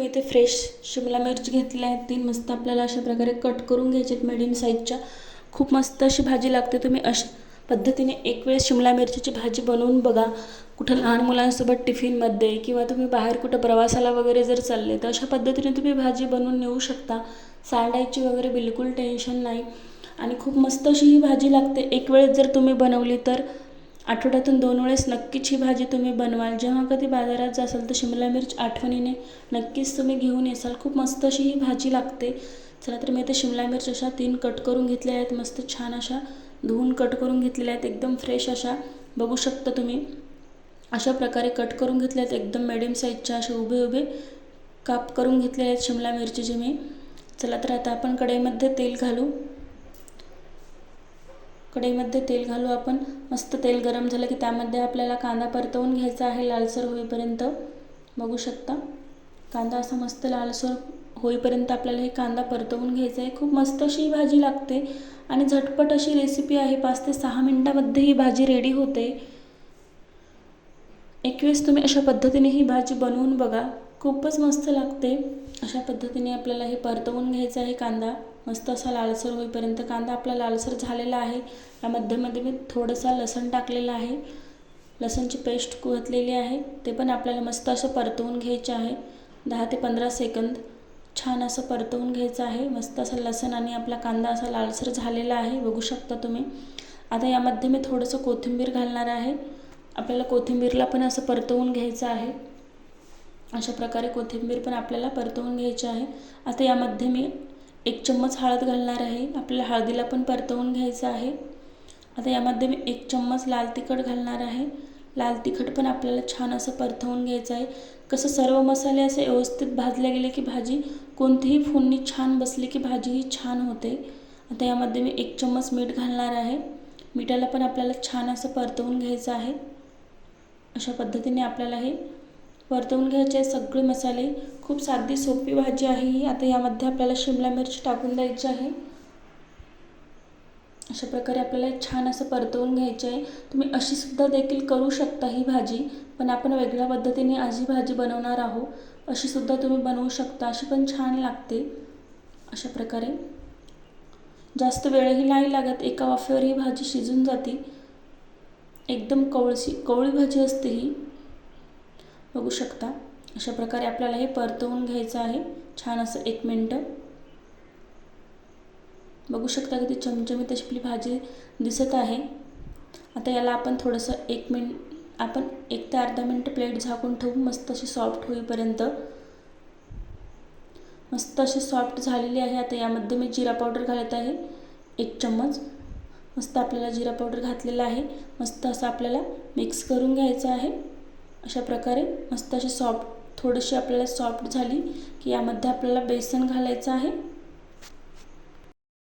मी इथे फ्रेश शिमला मिरची घेतल्या आहेत 3 मस्त आपल्याला अशा प्रकारे कट करून घ्यायचे आहेत मीडियम साईजच्या. खूप मस्त अशी भाजी लागते. तुम्ही अशा पद्धतीने एक वेळेस शिमला मिरचीची भाजी बनवून बघा. कुठं लहान मुलांसोबत टिफिनमध्ये किंवा तुम्ही बाहेर कुठं प्रवासाला वगैरे जर चालले तर अशा पद्धतीने तुम्ही भाजी बनवून नेऊ शकता. सांडायची वगैरे बिलकुल टेन्शन नाही आणि खूप मस्त अशी ही भाजी लागते. एक वेळेस जर तुम्ही बनवली तर आठवड्यातून 2 वेळेस नक्कीच ही भाजी तुम्ही बनवाल. जेव्हा कधी बाजारात जासाल तर शिमला मिर्च आठवणीने नक्कीच तुम्ही घेऊन येसाल. खूप मस्त अशी ही भाजी लागते. चला तर मी इथे शिमला मिर्च अशा 3 कट करून घेतल्या आहेत. मस्त छान अशा धुवून कट करून घेतलेल्या आहेत. एकदम फ्रेश अशा बघू शकता तुम्ही. अशा प्रकारे कट करून घेतल्या आहेत. एकदम मीडियम साईजच्या असे उभे उभे काप करून घेतलेले आहेत शिमला मिरचीचे मी. चला तर आता आपण कढईमध्ये तेल घालू. कढईमध्ये तेल घालू आपण. मस्त तेल गरम झालं की त्यामध्ये आपल्याला कांदा परतवून घ्यायचा आहे लालसर होईपर्यंत. बघू शकता कांदा असा मस्त लालसर होईपर्यंत आपल्याला हे कांदा परतवून घ्यायचा आहे. खूप मस्त अशी भाजी लागते आणि झटपट अशी रेसिपी आहे. 5 ते 6 मिनिटांमध्ये ही भाजी रेडी होते. एक वेळेस तुम्ही अशा पद्धतीने ही भाजी बनवून बघा. खूपच मस्त लागते. अशा पद्धतीने आपल्याला हे परतवून घ्यायचं आहे कांदा मस्त असा लालसर होईपर्यंत. कांदा आपला लालसर झालेला आहे. यामध्ये मी थोडंसं लसण टाकलेलं आहे. लसणची पेस्ट घातलेली आहे. ते पण आपल्याला मस्त असं परतवून घ्यायचं आहे. 10 ते 15 सेकंद छान असं परतवून घ्यायचं आहे. मस्त असं लसण आणि आपला कांदा असा लालसर झालेला आहे. बघू शकता तुम्ही. आता यामध्ये मी थोडंसं कोथिंबीर घालणार आहे. आपल्याला कोथिंबीरला पण असं परतवून घ्यायचं आहे. अशा प्रकारे कोथिंबीर पण आपल्याला परतवून घ्यायची आहे. आता यामध्ये मी 1 चम्मच हळद घालणार आहे. आपल्याला हळदीला पण परतवून घ्यायचं आहे. आता यामध्ये मी 1 चम्मच लाल तिखट घालणार आहे. लाल तिखट पण आपल्याला छान असं परतवून घ्यायचं आहे. कसं सर्व मसाले असे व्यवस्थित भाजले गेले की भाजी कोणतीही फोडणी छान बसली की भाजी ही छान होते. आता यामध्ये मी 1 चम्मच मीठ घालणार आहे. मिठाला पण आपल्याला छान असं परतवून घ्यायचं आहे. अशा पद्धतीने आपल्याला हे परतवून घ्यायचे सगळे मसाले. खूप साधी सोपी भाजी आहे ही. आता यामध्ये आपल्याला शिमला मिरची टाकून द्यायची आहे. अशा प्रकारे आपल्याला छान असं परतवून घ्यायचे आहे. तुम्ही अशी सुद्धा देखील करू शकता ही भाजी, पण आपण वेगळ्या पद्धतीने आज ही भाजी बनवणार आहोत. अशी सुद्धा तुम्ही बनवू शकता. अशी पण छान लागते. अशा प्रकारे जास्त वेळही नाही लागत. एका वाफेवर ही भाजी शिजून जाते. एकदम कवळी भाजी असते ही. बघू शकता अशा प्रकारे आपल्याला हे परतवून घ्यायचं आहे छान असं 1 मिनिट. बघू शकता की ती चमचमीत अशी आपली भाजी दिसत आहे. आता याला आपण थोडंसं 1 ते अर्धा मिनिट प्लेट झाकून ठेवू मस्त अशी सॉफ्ट होईपर्यंत. मस्त अशी सॉफ्ट झालेली आहे. आता यामध्ये मी जिरा पावडर घालत आहे 1 चम्मच. मस्त आपल्याला जिरा पावडर घातलेला आहे. मस्त असं आपल्याला मिक्स करून घ्यायचं आहे. अशा प्रकारे मस्त अशी थोडीशी आपल्याला सॉफ्ट झाली की यामध्ये आपल्याला बेसन घालायचं आहे.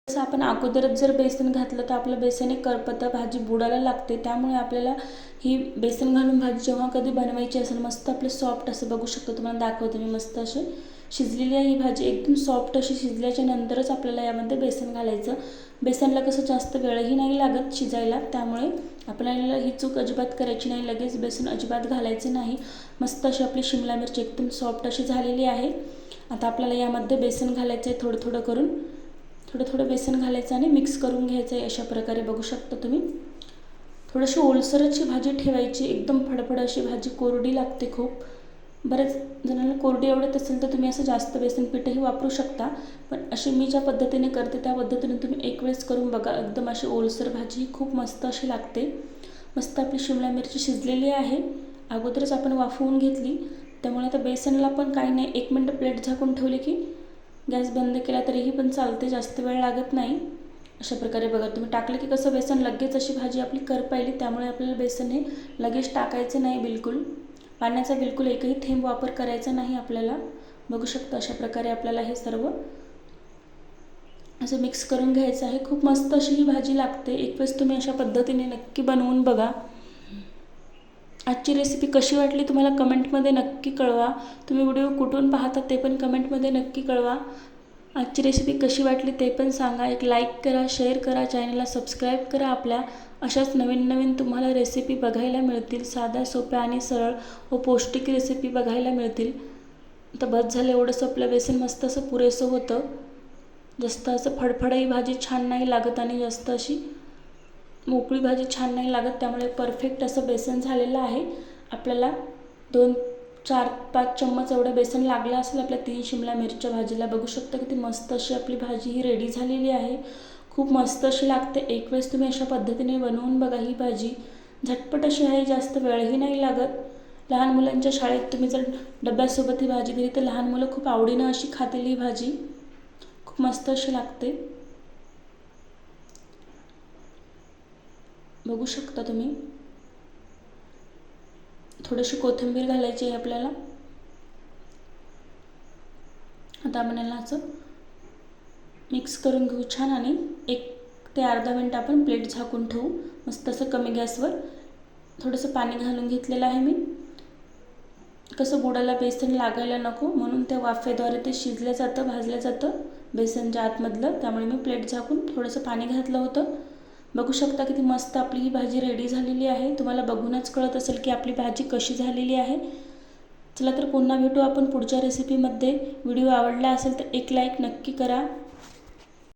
जसं आपण अगोदरच जर बेसन घातलं तर आपलं बेसन करपतं, भाजी बुडायला लागते. त्यामुळे आपल्याला ही बेसन घालून भाजी जेव्हा कधी बनवायची असेल मस्त आपलं सॉफ्ट असं बघू शकतो. तुम्हाला दाखवते मी. मस्त अशी शिजलेली आहे ही भाजी. एकदम सॉफ्ट अशी शिजल्याच्या नंतरच आपल्याला यामध्ये बेसन घालायचं. बेसनला कसं जास्त वेळही नाही लागत शिजायला. त्यामुळे आपल्याला ही चूक अजिबात करायची नाही. लगेच बेसन अजिबात घालायचं नाही. मस्त अशी आपली शिमला मिरची एकदम सॉफ्ट अशी झालेली आहे. आता आपल्याला यामध्ये बेसन घालायचं आहे. थोडं करून थोडं बेसन घालायचं आणि मिक्स करून घ्यायचं आहे. अशा प्रकारे बघू शकता तुम्ही. थोडीशी ओलसर अशी भाजी ठेवायची. एकदम फडफड अशी भाजी कोरडी लागते खूप. बरेच जणांना कोरडी आवडत असेल तर तुम्ही असं जास्त बेसन पीठही वापरू शकता. पण अशी मी ज्या पद्धतीने करते त्या पद्धतीने तुम्ही एक वेळेस करून बघा. एकदम अशी ओलसर भाजी खूप मस्त अशी लागते. मस्त आपली शिमला मिरची शिजलेली आहे. अगोदरच आपण वाफवून घेतली त्यामुळे आता बेसनला पण काही नाही. 1 मिनिट प्लेट झाकून ठेवली की गॅस बंद केला तरीही पण चालते. जास्त वेळ लागत नाही. अशा प्रकारे बघा तुम्ही टाकलं की कसं बेसन लगेच अशी भाजी आपली करपायली. त्यामुळे आपल्याला बेसन हे लगेच टाकायचं नाही बिलकुल. पाण्याचा बिलकुल एकही थेंब वापर करायचा नाही आपल्याला. बघू शकता अशा प्रकारे आपल्याला हे सर्व असं मिक्स करून घ्यायचं आहे. खूप मस्त अशी ही भाजी लागते. एक वेळेस तुम्ही अशा पद्धतीने नक्की बनवून बघा. आजची रेसिपी कशी वाटली तुम्हाला कमेंटमध्ये नक्की कळवा. तुम्ही व्हिडिओ कुठून पाहता ते पण कमेंटमध्ये नक्की कळवा. आजची रेसिपी कशी वाटली ते पण सांगा. एक लाईक करा, शेअर करा, चॅनलला सबस्क्राईब करा. आपल्या अशाच नवीन तुम्हाला रेसिपी बघायला मिळतील. साध्या सोप्या आणि सरळ व पौष्टिक रेसिपी बघायला मिळतील. तर बस झालं एवढंसं आपलं बेसन मस्त असं पुरेसं होतं. जास्त असं फडफडाई भाजी छान नाही लागत आणि जास्त अशी मोकळी भाजी छान नाही लागत. त्यामुळे परफेक्ट असं बेसन झालेलं आहे. आपल्याला 2 4-5 चम्मच एवढं बेसन लागलं असेल आपल्या 3 शिमला मिरच्या भाजीला. बघू शकता किती मस्त अशी आपली भाजी ही रेडी झालेली आहे. खूप मस्त अशी लागते. एक वेळेस तुम्ही अशा पद्धतीने बनवून बघा. ही भाजी झटपट अशी आहे, जास्त वेळही नाही लागत. लहान मुलांच्या शाळेत तुम्ही जर डब्यासोबत ही भाजी दिली तर लहान मुलं खूप आवडीनं अशी खातील ही भाजी. खूप मस्त अशी लागते. बघू शकता तुम्ही. थोडीशी कोथिंबीर घालायची आहे आपल्याला. आता आपण याला असं मिक्स करून घेऊ छान आणि 1 ते अर्धा मिनिट आपण प्लेट झाकून ठेवू. मस्त असं कमी गॅसवर. थोडंसं पाणी घालून घेतलेलं आहे मी. कसं बुडाला बेसन लागायला नको म्हणून त्या वाफेद्वारे ते शिजलं जातं, भाजलं जातं बेसनच्या आतमधलं. त्यामुळे मी प्लेट झाकून थोडंसं पाणी घातलं होतं. बघू शकता किती मस्त आपली ही भाजी रेडी झालेली आहे. तुम्हाला बघूनच कळत असेल की आपली भाजी कशी झालेली आहे. चला तर पुन्हा भेटू आपण पुढच्या रेसिपीमध्ये. व्हिडिओ आवडला असेल तर एक लाईक नक्की करा.